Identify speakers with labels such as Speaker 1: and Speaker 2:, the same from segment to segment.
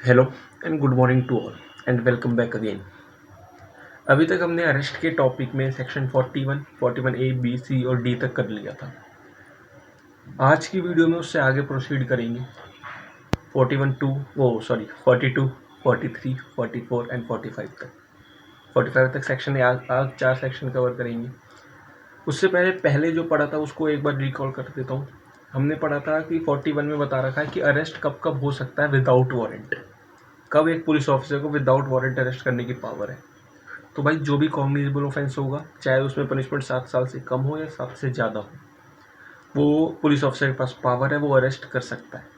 Speaker 1: Hello and good morning to all and welcome back again. अभी तक हमने arrest के टॉपिक में सेक्शन 41, 41A, B, C और D तक कर लिया था। आज की वीडियो में उससे आगे प्रोसीड करेंगे 42, 43, 44 एंड 45 तक। 45 तक सेक्शन आज 4 सेक्शन कवर करेंगे। उससे पहले जो पढ़ा था उसको एक बार रिकॉल कर देता हूँ। हमने पढ़ा था कि 41 में बता रखा है कि अरेस्ट कब कब हो सकता है विदाउट वारंट। कब एक पुलिस ऑफिसर को विदाउट वारंट अरेस्ट करने की पावर है। तो भाई जो भी कॉग्निजेबल ऑफेंस होगा, चाहे उसमें पनिशमेंट 7 साल से कम हो या 7 से ज़्यादा हो, वो पुलिस ऑफिसर के पास पावर है, वो अरेस्ट कर सकता है।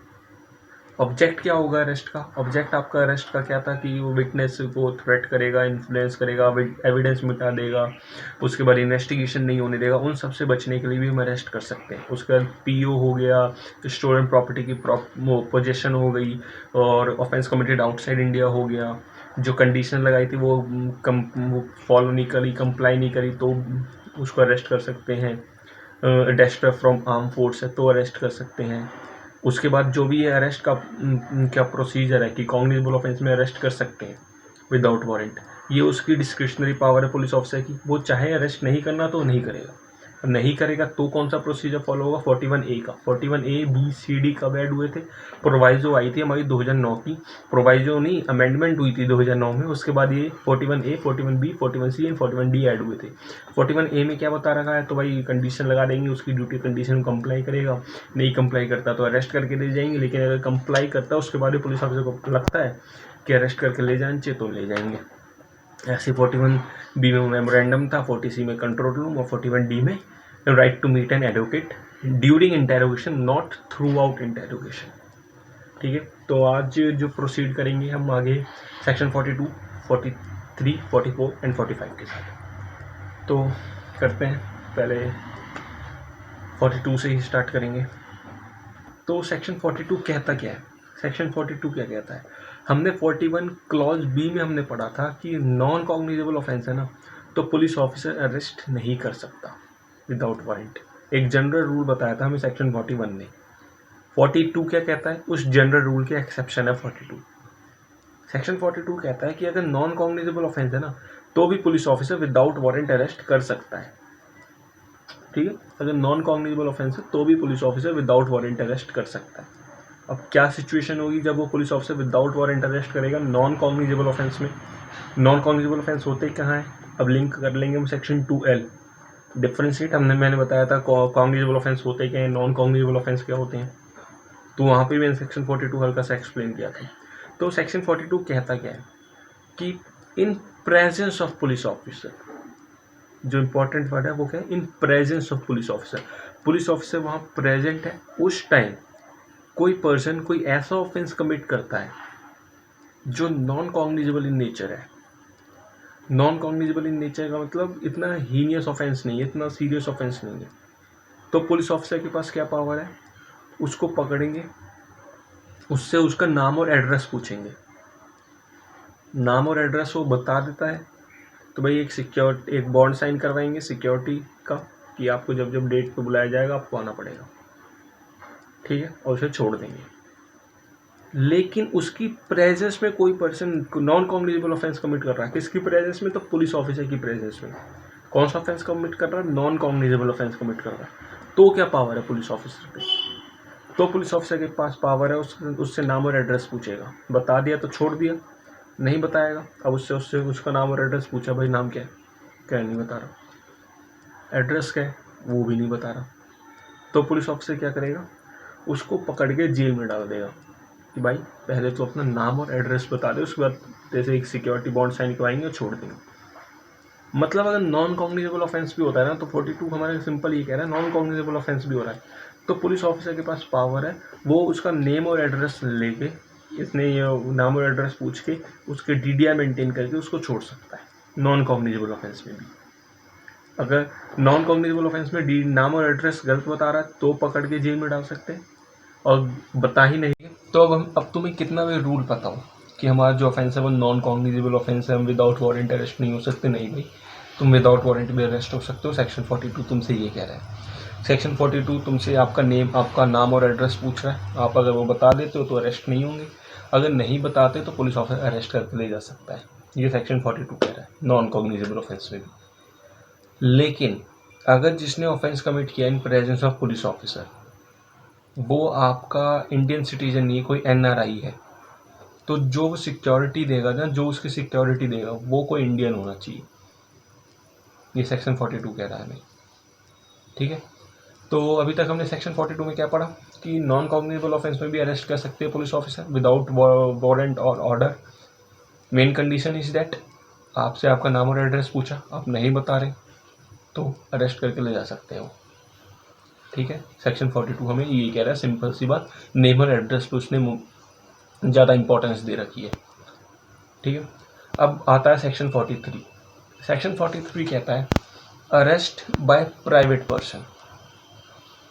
Speaker 1: ऑब्जेक्ट क्या होगा अरेस्ट का? ऑब्जेक्ट आपका अरेस्ट का क्या था कि वो विटनेस को थ्रेट करेगा, इन्फ्लुएंस करेगा, एविडेंस मिटा देगा, उसके बाद इन्वेस्टिगेशन नहीं होने देगा। उन सब से बचने के लिए भी हम अरेस्ट कर सकते हैं। उसके बाद पीओ हो गया, स्टोलन प्रॉपर्टी की पोजेशन हो गई, और ऑफेंस कमिटेड आउटसाइड इंडिया हो गया। जो कंडीशन लगाई थी वो फॉलो नहीं करी, कंप्लाई नहीं करी, तो उसको अरेस्ट कर सकते हैं। डेस्टर फ्रॉम आर्म फोर्स है तो अरेस्ट कर सकते हैं। उसके बाद जो भी ये अरेस्ट का क्या प्रोसीजर है कि कॉग्निजेबल ऑफेंस में अरेस्ट कर सकते हैं विदाउट वारंट, ये उसकी डिस्क्रिशनरी पावर है पुलिस ऑफिसर की। वो चाहे अरेस्ट नहीं करना तो नहीं करेगा, नहीं करेगा तो कौन सा प्रोसीजर फॉलो होगा? 41A का। 41A, B, C, D कब ऐड हुए थे? प्रोवाइजो आई थी हमारी 2009 की। प्रोवाइजो नहीं, अमेंडमेंट हुई थी 2009 में। उसके बाद ये 41A, 41B, 41C and 41D add हुए थे। 41A में क्या बता रखा है? तो भाई कंडीशन लगा देंगे, उसकी ड्यूटी कंडीशन कंप्लाई करेगा, नहीं कंप्लाई करता तो अरेस्ट करके ले जाएंगे। लेकिन अगर कंप्लाई करता है उसके बाद भी पुलिस ऑफिसर को लगता है कि अरेस्ट करके ले जाना चाहिए तो ले जाएंगे। ऐसे 41B में मेमोरेंडम था, 40C में कंट्रोल रूम, और 41D में right to meet an advocate during interrogation, not throughout interrogation. ठीक है, तो आज जो प्रोसीड करेंगे हम आगे सेक्शन 42, 43, 44 एंड 45 के साथ। तो करते हैं, पहले 42 से ही स्टार्ट करेंगे। तो सेक्शन 42 कहता क्या है? सेक्शन 42 क्या कहता है? हमने 41 क्लॉज बी में हमने पढ़ा था कि नॉन कॉग्निजेबल ऑफेंस है ना, तो पुलिस ऑफिसर अरेस्ट नहीं कर सकता विदाउट वारंट। एक जनरल रूल बताया था हमें सेक्शन 41 ने। 42 क्या कहता है? उस जनरल रूल के एक्सेप्शन है 42। सेक्शन 42 कहता है कि अगर नॉन कॉग्निजेबल ऑफेंस है ना, तो भी police officer without warrant arrest कर सकता है। ठीक है, अगर नॉन कॉग्निजेबल ऑफेंस है तो भी police officer without warrant arrest कर सकता है। अब क्या सिचुएशन होगी जब वो police officer without warrant arrest करेगा नॉन कॉग्निजेबल ऑफेंस में? नॉन कॉग्निजेबल ऑफेंस होते कहाँ है? अब लिंक कर लेंगे हम सेक्शन 2L। डिफरेंशिएट मैंने बताया था कॉग्निजेबल ऑफेंस होते क्या है, नॉन कॉग्निजेबल ऑफेंस क्या होते हैं, तो वहाँ पे मैंने सेक्शन 42 हल्का सा एक्सप्लेन किया था। तो सेक्शन 42 कहता क्या है कि in presence of police officer, जो इंपॉर्टेंट वर्ड है वो क्या है? In presence of police officer. Police officer वहाँ प्रेजेंट है उस टाइम कोई पर्सन कोई ऐसा ऑफेंस कमिट करता है जो नॉन कॉग्निजेबल इन नेचर है। नॉन कॉग्निजेबल इन नेचर का मतलब इतना हीनियस ऑफेंस नहीं है, इतना सीरियस ऑफेंस नहीं है, तो पुलिस ऑफिसर के पास क्या पावर है? उसको पकड़ेंगे, उससे उसका नाम और एड्रेस पूछेंगे। नाम और एड्रेस वो बता देता है तो भाई एक बॉन्ड साइन करवाएंगे सिक्योरिटी का कि आपको जब जब डेट पे बुलाया जाएगा आपको आना पड़ेगा। ठीक है, और उसे छोड़ देंगे। लेकिन उसकी प्रेजेंस में कोई person non cognizable offence commit कर रहा है, किसकी प्रेजेंस में? तो पुलिस ऑफिसर की प्रेजेंस में। कौन सा ऑफेंस कमिट कर रहा है? नॉन कॉग्निजेबल ऑफेंस कमिट कर रहा है। तो क्या पावर है पुलिस ऑफिसर पे? तो पुलिस ऑफिसर के पास पावर है, उससे नाम और एड्रेस पूछेगा। बता दिया तो छोड़ दिया, नहीं बताएगा अब उससे उसका नाम और एड्रेस पूछा, भाई नाम क्या है? क्या नहीं बता रहा। एड्रेस क्या है? वो भी नहीं बता रहा। तो पुलिस ऑफिसर क्या करेगा? उसको पकड़ के जेल में डाल देगा कि भाई पहले तो अपना नाम और एड्रेस बता दे, उसके बाद जैसे एक सिक्योरिटी बॉन्ड साइन करवाएंगे और छोड़ देंगे। मतलब अगर नॉन कॉग्निजेबल ऑफेंस भी होता है ना, तो 42 हमारे सिंपल ये कह रहा है नॉन कॉग्निजेबल ऑफेंस भी हो रहा है तो पुलिस ऑफिसर के पास पावर है, वो उसका नेम और एड्रेस लेके, इसने ये नाम और एड्रेस पूछ के उसके DDI मेंटेन करके उसको छोड़ सकता है नॉन कॉग्निजेबल ऑफेंस में भी। अगर नॉन कॉग्निजेबल ऑफेंस में नाम और एड्रेस गलत बता रहा है तो पकड़ के जेल में डाल सकते हैं, और बता ही नहीं तो अब तुम्हें कितना भी रूल पता हो कि हमारा जो ऑफेंस है वो नॉन कॉग्निजेबल ऑफेंस है, हम विदाउट वारंट अरेस्ट नहीं हो सकते, नहीं भाई, तुम विदाउट वारंट भी अरेस्ट हो सकते हो। सेक्शन 42 तुमसे ये कह रहा है। सेक्शन 42 तुमसे आपका नाम और एड्रेस पूछ रहा है, आप अगर वो बता देते हो तो अरेस्ट नहीं होंगे, अगर नहीं बताते तो पुलिस ऑफिसर अरेस्ट करके ले जा सकता है। ये सेक्शन 42 कह रहा है नॉन कॉग्निजेबल ऑफेंस में भी। लेकिन अगर जिसने ऑफेंस कमिट किया in presence of police officer, वो आपका इंडियन सिटीजन नहीं, कोई NRI है, तो जो सिक्योरिटी देगा ना, जो उसकी सिक्योरिटी देगा वो कोई इंडियन होना चाहिए। ये सेक्शन 42 कह रहा है हमें। ठीक है, तो अभी तक हमने सेक्शन 42 में क्या पढ़ा कि नॉन कॉग्निजेबल ऑफेंस में भी अरेस्ट कर सकते हैं पुलिस ऑफिसर विदाउट वारंट और order. Main condition is that आपसे आपका नाम और एड्रेस पूछा, आप नहीं बता रहे तो अरेस्ट करके ले जा सकते हो। ठीक है, सेक्शन 42 हमें ये कह रहा है, सिंपल सी बात, नेम और एड्रेस पे उसने ज़्यादा इंपॉर्टेंस दे रखी है। ठीक है, अब आता है सेक्शन 43। सेक्शन 43 कहता है अरेस्ट बाय प्राइवेट पर्सन।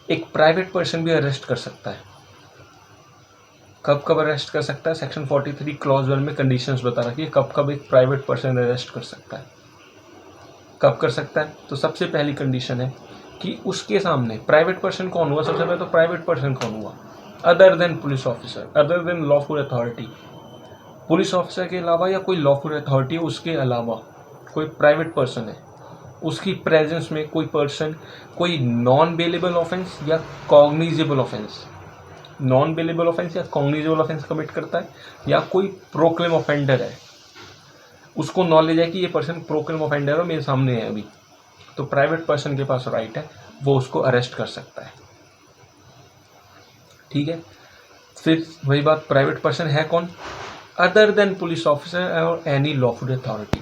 Speaker 1: एक प्राइवेट पर्सन भी अरेस्ट कर सकता है। कब कब अरेस्ट कर सकता है? सेक्शन 43 क्लॉज 1 में कंडीशंस बता रखी है कब कब एक प्राइवेट पर्सन अरेस्ट कर सकता है। कब कर सकता है? तो सबसे पहली कंडीशन है कि उसके सामने प्राइवेट पर्सन कौन हुआ? सबसे पहले तो प्राइवेट पर्सन कौन हुआ? Other than police officer, other than lawful authority. Police officer के अलावा या कोई लॉफुल अथॉरिटी उसके अलावा कोई प्राइवेट पर्सन है, उसकी प्रेजेंस में कोई पर्सन कोई नॉन बेलेबल ऑफेंस या cognizable offence, non bailable offence या कॉग्निजेबल ऑफेंस कमिट करता है, या कोई प्रोक्लेम ऑफेंडर है, उसको नॉलेज है कि ये पर्सन प्रोक्लेम ऑफेंडर है मेरे सामने है अभी, तो प्राइवेट पर्सन के पास राइट है, वो उसको अरेस्ट कर सकता है। ठीक है, फिर वही बात, प्राइवेट पर्सन है कौन? अदर देन पुलिस ऑफिसर और any lawful authority.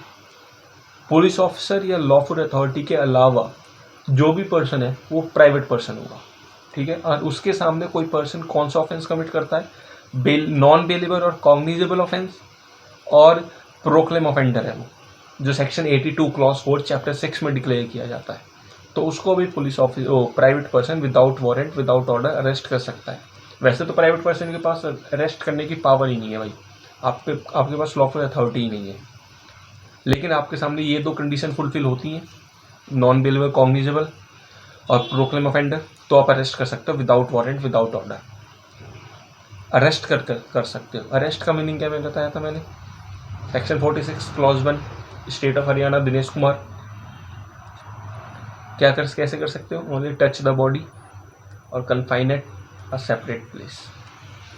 Speaker 1: Police officer या लॉफुल अथॉरिटी के अलावा जो भी पर्सन है वो प्राइवेट पर्सन होगा। ठीक है, और उसके सामने कोई पर्सन कौन सा ऑफेंस कमिट करता है? नॉन बेलेबल और कॉग्निजेबल ऑफेंस और प्रोक्लेम ऑफेंडर है वो, जो सेक्शन 82 क्लॉज 4 चैप्टर 6 में डिक्लेयर किया जाता है, तो उसको भी police office private person without warrant without order arrest कर सकता है। वैसे तो प्राइवेट पर्सन के पास अरेस्ट करने की पावर ही नहीं है भाई, आपके पास लॉफुल अथॉरिटी ही नहीं है, लेकिन आपके सामने ये दो कंडीशन फुलफिल होती हैं, नॉन बेलेबल कॉग्निजेबल और प्रोक्लेम ऑफेंडर, तो आप अरेस्ट कर सकते हो without warrant without order. Arrest कर सकते हो। अरेस्ट का मीनिंग क्या मैं बताया था मैंने? Section 46 clause 1, state of Haryana, Dinesh Kumar, कैसे कर सकते हो? ओनली टच द बॉडी और confine at a separate place,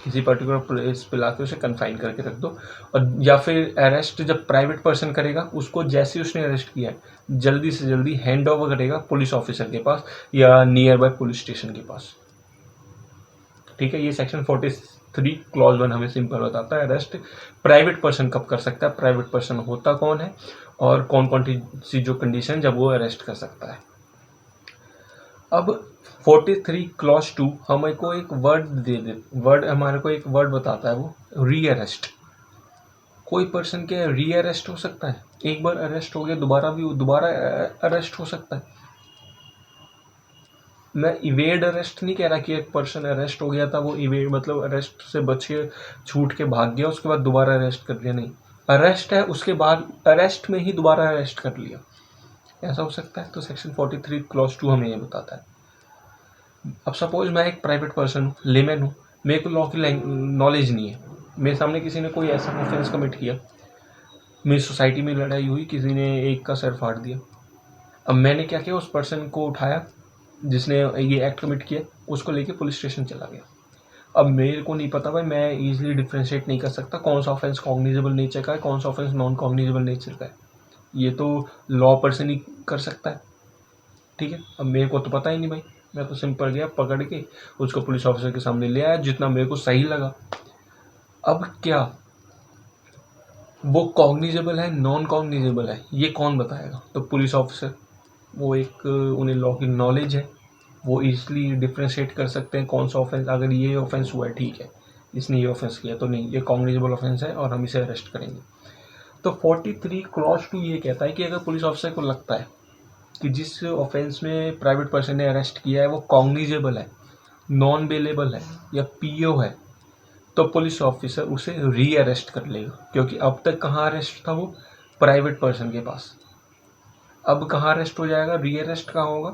Speaker 1: किसी पर्टिकुलर प्लेस पे लाके उसे कन्फाइन करके रख दो। और या फिर अरेस्ट जब प्राइवेट पर्सन करेगा, उसको जैसे उसने अरेस्ट किया है जल्दी से जल्दी हैंड ओवर करेगा पुलिस ऑफिसर के पास या नियर बाय पुलिस स्टेशन के पास। ठीक है, ये सेक्शन 43 क्लॉज 1 हमें सिंपल बताता है अरेस्ट प्राइवेट पर्सन कब कर सकता है, प्राइवेट पर्सन होता कौन है और कौन कौन सी जो कंडीशन जब वो अरेस्ट कर सकता है। अब 43 क्लॉज 2 हमें को एक वर्ड हमारे को एक वर्ड बताता है, वो री अरेस्ट। कोई पर्सन के री अरेस्ट हो सकता है, एक बार अरेस्ट हो गया दोबारा अरेस्ट हो सकता है। मैं इवेड अरेस्ट नहीं कह रहा कि एक पर्सन अरेस्ट हो गया था, वो इवेड मतलब अरेस्ट से बच के छूट के भाग गया, उसके बाद दोबारा अरेस्ट कर लिया, नहीं, अरेस्ट है उसके बाद अरेस्ट में ही दोबारा अरेस्ट कर लिया, ऐसा हो सकता है। तो सेक्शन 43 क्लॉज 2 हमें ये बताता है। अब सपोज मैं एक प्राइवेट पर्सन हूँ, लेमैन हूँ, मेरे को लॉ की नॉलेज नहीं है, मेरे सामने किसी ने कोई ऐसा ऑफेंस कमिट किया, मेरी सोसाइटी में लड़ाई हुई, किसी ने एक का सर फाड़ दिया, अब मैंने क्या किया, उस पर्सन को उठाया जिसने ये एक्ट कमिट किया, उसको लेके पुलिस स्टेशन चला गया। अब मेरे को नहीं पता भाई, मैं इजीली डिफ्रेंशिएट नहीं कर सकता कौन सा ऑफेंस कॉग्निजेबल नेचर का है, कौन सा ऑफेंस नॉन कॉग्निजेबल नेचर का है, ये तो लॉ पर्सन ही कर सकता है। ठीक है, अब मेरे को तो पता ही नहीं भाई, मैं तो सिंपल गया पकड़ के उसको पुलिस ऑफिसर के सामने ले आया जितना मेरे को सही लगा। अब क्या वो कॉग्निजेबल है नॉन कॉग्निजेबल है ये कौन बताएगा? तो पुलिस ऑफिसर, वो एक उन्हें लॉ की नॉलेज है, वो ईजिली डिफ्रेंशिएट कर सकते हैं कौन सा ऑफेंस, अगर ये ऑफेंस हुआ है ठीक है, इसने ये ऑफेंस किया तो नहीं, ये कॉग्निजेबल ऑफेंस है और हम इसे अरेस्ट करेंगे। तो 43 क्लॉज 2 ये कहता है कि अगर पुलिस ऑफिसर को लगता है कि जिस ऑफेंस में प्राइवेट पर्सन ने अरेस्ट किया है वो कॉग्निजेबल है, नॉन बेलेबल है या पीओ है, तो पुलिस ऑफिसर उसे री अरेस्ट कर लेगा, क्योंकि अब तक कहाँ अरेस्ट था वो? प्राइवेट पर्सन के पास। अब कहाँ अरेस्ट हो जाएगा? री अरेस्ट कहाँ होगा?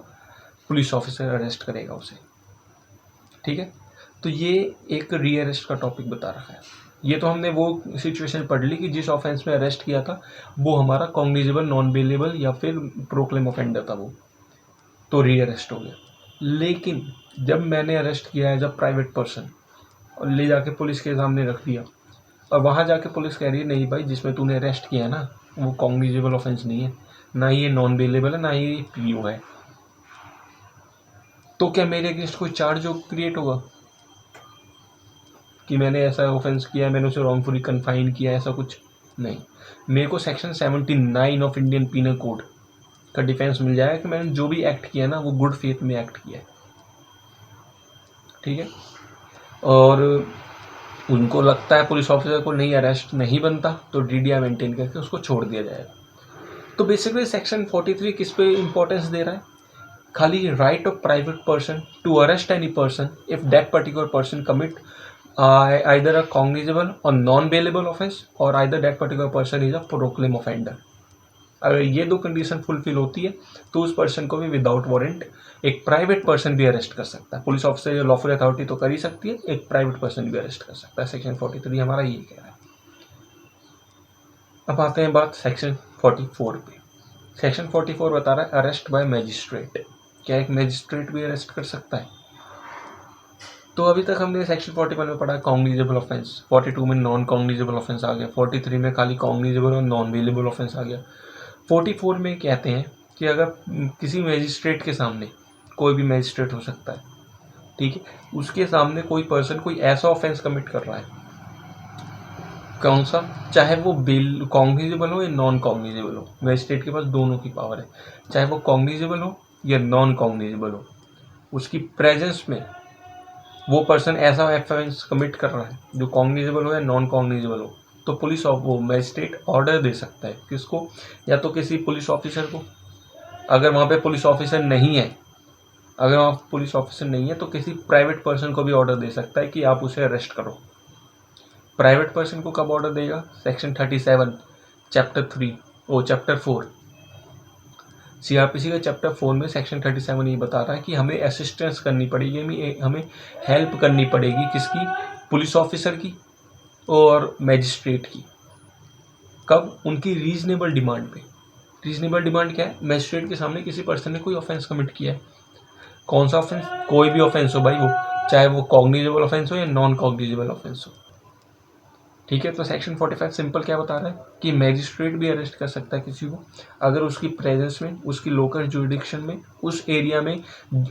Speaker 1: पुलिस ऑफिसर अरेस्ट करेगा उसे। ठीक है, तो ये एक री अरेस्ट का टॉपिक बता रखा है। ये तो हमने वो सिचुएशन पढ़ ली कि जिस ऑफेंस में अरेस्ट किया था वो हमारा कॉग्निजेबल, नॉन बेलेबल या फिर प्रोक्लेम ऑफेंडर था, वो तो री अरेस्ट हो गया। लेकिन जब मैंने अरेस्ट किया है जब प्राइवेट पर्सन और ले जाके पुलिस के सामने रख दिया, और वहाँ जाके पुलिस कह रही है नहीं भाई जिसमें तूने अरेस्ट किया ना वो कॉग्निजेबल ऑफेंस नहीं है, ना ये नॉन बेलेबल है, ना ये पीओ है, तो क्या मेरे अगेंस्ट कोई चार्ज क्रिएट होगा कि मैंने ऐसा ऑफेंस किया, मैंने उसे रॉन्गफुली कन्फाइन किया, ऐसा कुछ नहीं। मेरे को section 79 of Indian Penal Code का डिफेंस मिल जाएगा कि मैंने जो भी एक्ट किया ना वो गुड फेथ में एक्ट किया है, ठीक है। और उनको लगता है पुलिस ऑफिसर को नहीं अरेस्ट नहीं बनता तो डीडीआई मेंटेन करके उसको छोड़ दिया जाएगा। तो बेसिकली सेक्शन 43 किस पे इंपॉर्टेंस दे रहा है? खाली right of private person to arrest any person if that particular person commit either a cognizable or non-bailable offense or either that particular person is a proclaim offender। अगर ये दो condition fulfil होती है तो उस पर्सन को भी without warrant एक प्राइवेट पर्सन भी अरेस्ट कर सकता है। पुलिस ऑफिसर या लॉफुल अथॉरिटी तो कर ही सकती है, एक प्राइवेट पर्सन भी अरेस्ट कर सकता है। सेक्शन 43 हमारा ये कह रहा है। अब आते हैं बात सेक्शन 44 पे। सेक्शन 44 बता रहा है अरेस्ट बाय मैजिस्ट्रेट। क्या एक मैजिस्ट्रेट भी अरेस्ट कर सकता है? तो अभी तक हमने सेक्शन 41 में पढ़ा कॉग्निजेबल ऑफेंस, 42 में नॉन कॉग्निजेबल ऑफेंस आ गया, 43 में खाली कॉग्निजेबल और नॉन बेलेबल ऑफेंस आ गया। 44 में कहते हैं कि अगर किसी मैजिस्ट्रेट के सामने, कोई भी मैजिस्ट्रेट हो सकता है, ठीक है, उसके सामने कोई पर्सन कोई ऐसा ऑफेंस कमिट कर रहा है, कौन सा, चाहे वो बेल कॉग्निजेबल हो या नॉन कॉग्निजेबल हो, मैजिस्ट्रेट के पास दोनों की पावर है, चाहे वो कॉग्निजेबल हो या नॉन कॉग्निजेबल हो, उसकी प्रेजेंस में वो पर्सन ऐसा ऑफेंस कमिट कर रहा है जो कॉग्निजेबल हो या नॉन कॉग्निजेबल हो, तो पुलिस वो मैजिस्ट्रेट ऑर्डर दे सकता है किसको, या तो किसी पुलिस ऑफिसर को, अगर वहाँ पे पुलिस ऑफिसर नहीं है, अगर वहाँ पुलिस ऑफिसर नहीं है तो किसी प्राइवेट पर्सन को भी ऑर्डर दे सकता है कि आप उसे अरेस्ट करो। प्राइवेट पर्सन को कब ऑर्डर देगा? सेक्शन 37 चैप्टर 4 सीआरपीसी का चैप्टर 4 में सेक्शन 37 ये बता रहा है कि हमें असिस्टेंस करनी पड़ेगी, हमें हेल्प करनी पड़ेगी किसकी? पुलिस ऑफिसर की और मैजिस्ट्रेट की। कब? उनकी रीजनेबल डिमांड पे। रीजनेबल डिमांड क्या है? मैजिस्ट्रेट के सामने किसी पर्सन ने कोई ऑफेंस कमिट किया है, कौन सा ऑफेंस? कोई भी ऑफेंस हो भाई, वो चाहे वो कॉग्निजेबल ऑफेंस हो या नॉन कॉग्निजेबल ऑफेंस हो, ठीक है। तो सेक्शन 45 सिंपल क्या बता रहा है कि मैजिस्ट्रेट भी अरेस्ट कर सकता है किसी को अगर उसकी प्रेजेंस में, उसकी लोकल जुरिडिक्शन में, उस एरिया में,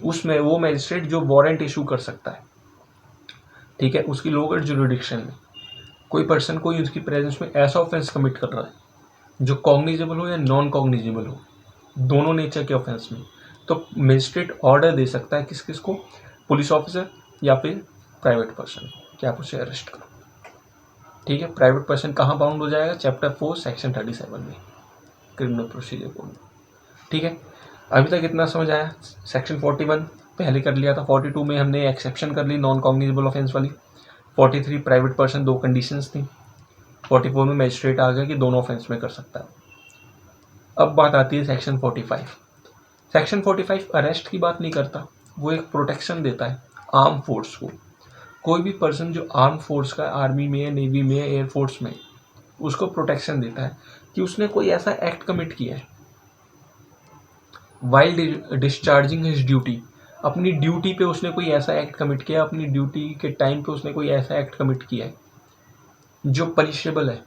Speaker 1: उसमें वो मैजिस्ट्रेट जो वारंट इशू कर सकता है, ठीक है, उसकी लोकल जुरिडिक्शन में कोई पर्सन कोई उसकी प्रेजेंस में ऐसा ऑफेंस कमिट कर रहा है जो कॉग्निजेबल हो या नॉन कॉग्निजेबल हो, दोनों नेचर के ऑफेंस में, तो मैजिस्ट्रेट ऑर्डर दे सकता है किस किस को? पुलिस ऑफिसर या फिर प्राइवेट पर्सन, कि आप उसे अरेस्ट करो, ठीक है। प्राइवेट पर्सन कहाँ बाउंड हो जाएगा? चैप्टर 4 सेक्शन 37 में, क्रिमिनल प्रोसीजर कोड में, ठीक है। अभी तक इतना समझ आया। सेक्शन 41 पहले कर लिया था, 42 में हमने एक्सेप्शन कर ली नॉन कॉग्निजेबल ऑफेंस वाली, 43 प्राइवेट पर्सन, दो कंडीशंस थी, 44 में मैजिस्ट्रेट आ गया कि दोनों ऑफेंस में कर सकता है। अब बात आती है सेक्शन 45। सेक्शन 45 अरेस्ट की बात नहीं करता, वो एक प्रोटेक्शन देता है आर्म फोर्स को। कोई भी पर्सन जो आर्म फोर्स का, आर्मी में है, नेवी में है, एयरफोर्स में, उसको प्रोटेक्शन देता है कि उसने कोई ऐसा एक्ट कमिट किया है वाइल डिस्चार्जिंग हिज ड्यूटी, अपनी ड्यूटी पे उसने कोई ऐसा एक्ट कमिट किया, अपनी ड्यूटी के टाइम पे उसने कोई ऐसा एक्ट कमिट किया है जो पनिशेबल है,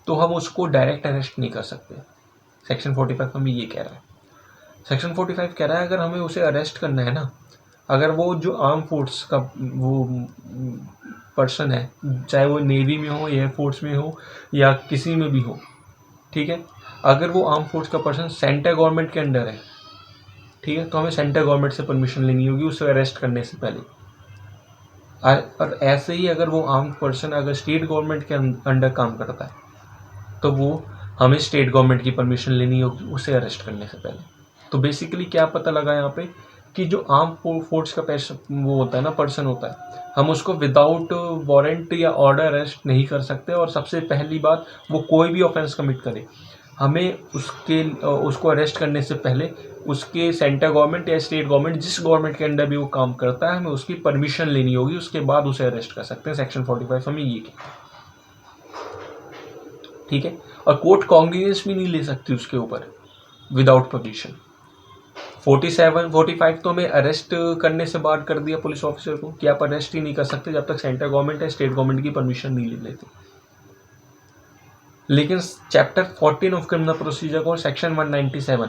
Speaker 1: तो हम उसको डायरेक्ट अरेस्ट नहीं कर सकते। सेक्शन 45 हमें ये कह रहा है। सेक्शन 45 कह रहा है अगर हमें उसे अरेस्ट करना है ना, अगर वो जो आर्म फोर्स का वो पर्सन है, चाहे वो नेवी में हो, एयरफोर्स में हो या किसी में भी हो, ठीक है, अगर वो आर्म फोर्स का पर्सन सेंट्रल गवर्नमेंट के अंडर है, ठीक है, तो हमें सेंट्रल गवर्नमेंट से परमिशन लेनी होगी उसे अरेस्ट करने से पहले। और ऐसे ही अगर वो आर्म पर्सन अगर स्टेट गवर्नमेंट के अंडर काम करता है तो वो हमें स्टेट गवर्नमेंट की परमिशन लेनी होगी उसे अरेस्ट करने से पहले। तो बेसिकली क्या पता लगा यहाँ पे कि जो आर्म फोर्स का वो होता है ना, पर्सन होता है, हम उसको विदाउट वारंट या ऑर्डर अरेस्ट नहीं कर सकते। और सबसे पहली बात, वो कोई भी ऑफेंस कमिट करे, हमें उसको अरेस्ट करने से पहले उसके सेंटर गवर्नमेंट या स्टेट गवर्नमेंट, जिस गवर्नमेंट के अंडर भी वो काम करता है, हमें उसकी परमिशन लेनी होगी, उसके बाद उसे अरेस्ट कर सकते हैं। सेक्शन 45 हमें ये कहता है, ठीक है। और कोर्ट कॉग्निजेंस भी नहीं ले सकती उसके ऊपर विदाउट परमिशन। 47 45 तो हमें अरेस्ट करने से बात कर दिया पुलिस ऑफिसर को कि आप अरेस्ट ही नहीं कर सकते जब तक सेंट्रल गवर्नमेंट या स्टेट गवर्नमेंट की परमिशन नहीं ले लेते। लेकिन चैप्टर 14 ऑफ क्रिमिनल प्रोसीजर को सेक्शन 197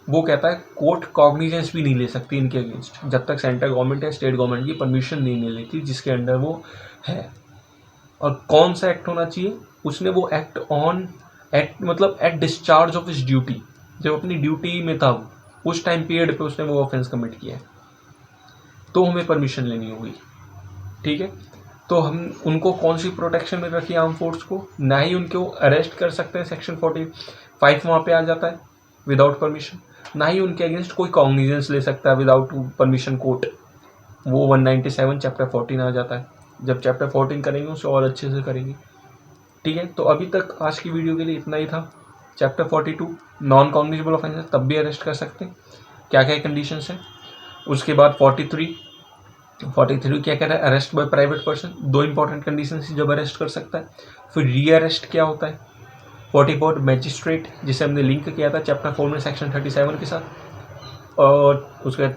Speaker 1: वो कहता है कोर्ट कॉग्निजेंस भी नहीं ले सकती इनके अगेंस्ट जब तक सेंट्रल गवर्नमेंट या स्टेट गवर्नमेंट की परमिशन नहीं ले लेती जिसके अंडर वो है। और कौन सा एक्ट होना चाहिए उसने, वो एक्ट मतलब at discharge of his duty, जब अपनी ड्यूटी में था उस टाइम पीरियड पे उसने वो ऑफेंस कमिट किया है, तो हमें परमिशन लेनी होगी, ठीक है। तो हम उनको कौन सी प्रोटेक्शन में रखिए आर्म फोर्स को, ना ही उनको अरेस्ट कर सकते हैं, सेक्शन 45 वहाँ पे आ जाता है विदाउट परमिशन, ना ही उनके अगेंस्ट कोई कॉग्निजेंस ले सकता है विदाउट परमिशन कोर्ट, वो 197 चैप्टर 14 आ जाता है। जब चैप्टर 14 करेंगे उसे और अच्छे से करेंगे, ठीक है। तो अभी तक आज की वीडियो के लिए इतना ही था। चैप्टर 42 नॉन कॉग्निजेबल ऑफेंस तब भी अरेस्ट कर सकते हैं, क्या क्या कंडीशंस हैं। उसके बाद 43 क्या कह रहा है, अरेस्ट बाय प्राइवेट पर्सन, दो इंपॉर्टेंट कंडीशन जब अरेस्ट कर सकता है। फिर री अरेस्ट क्या होता है, 44 मैजिस्ट्रेट जिसे हमने लिंक किया था चैप्टर 4 में सेक्शन 37 के साथ, और उसके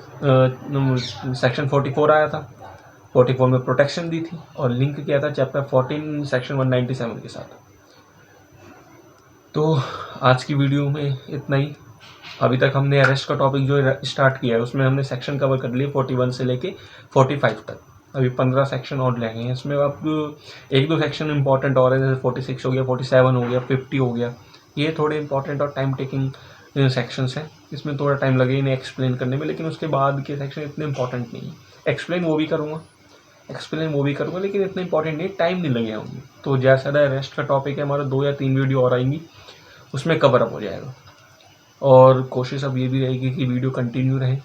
Speaker 1: सेक्शन 44 आया था, 44 में प्रोटेक्शन दी थी और लिंक किया था चैप्टर 14 सेक्शन 197 के साथ। तो आज की वीडियो में इतना ही। अभी तक हमने अरेस्ट का टॉपिक जो स्टार्ट किया है उसमें हमने सेक्शन कवर कर लिए 41 से लेके 45 तक। अभी 15 सेक्शन और लगेंगे हैं, इसमें अब एक दो सेक्शन इंपॉर्टेंट और है, जैसे 46 हो गया, 47 हो गया, 50 हो गया, ये थोड़े इंपॉर्टेंट और टाइम टेकिंग सेक्शंस हैं, इसमें थोड़ा टाइम लगे इन्हें एक्सप्लेन करने में, लेकिन उसके बाद के सेक्शन इतने इंपॉर्टेंट नहीं है। एक्सप्लेन वो भी करूँगा लेकिन इतना इंपॉर्टेंट नहीं, टाइम नहीं लगेगा उनमें। तो जैसा अरेस्ट का टॉपिक है हमारा 2 या 3 वीडियो और आएंगी, उसमें कवर अप हो जाएगा। और कोशिश अब ये भी रहेगी कि वीडियो कंटिन्यू रहे,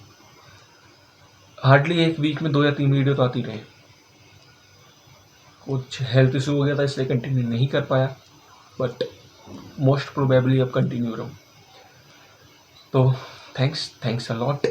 Speaker 1: हार्डली एक वीक में 2 या 3 वीडियो तो आती रहे। कुछ हेल्थ इशू हो गया था इसलिए कंटिन्यू नहीं कर पाया, बट मोस्ट प्रोबेबली अब कंटिन्यू रहूँ। तो थैंक्स अ लॉट।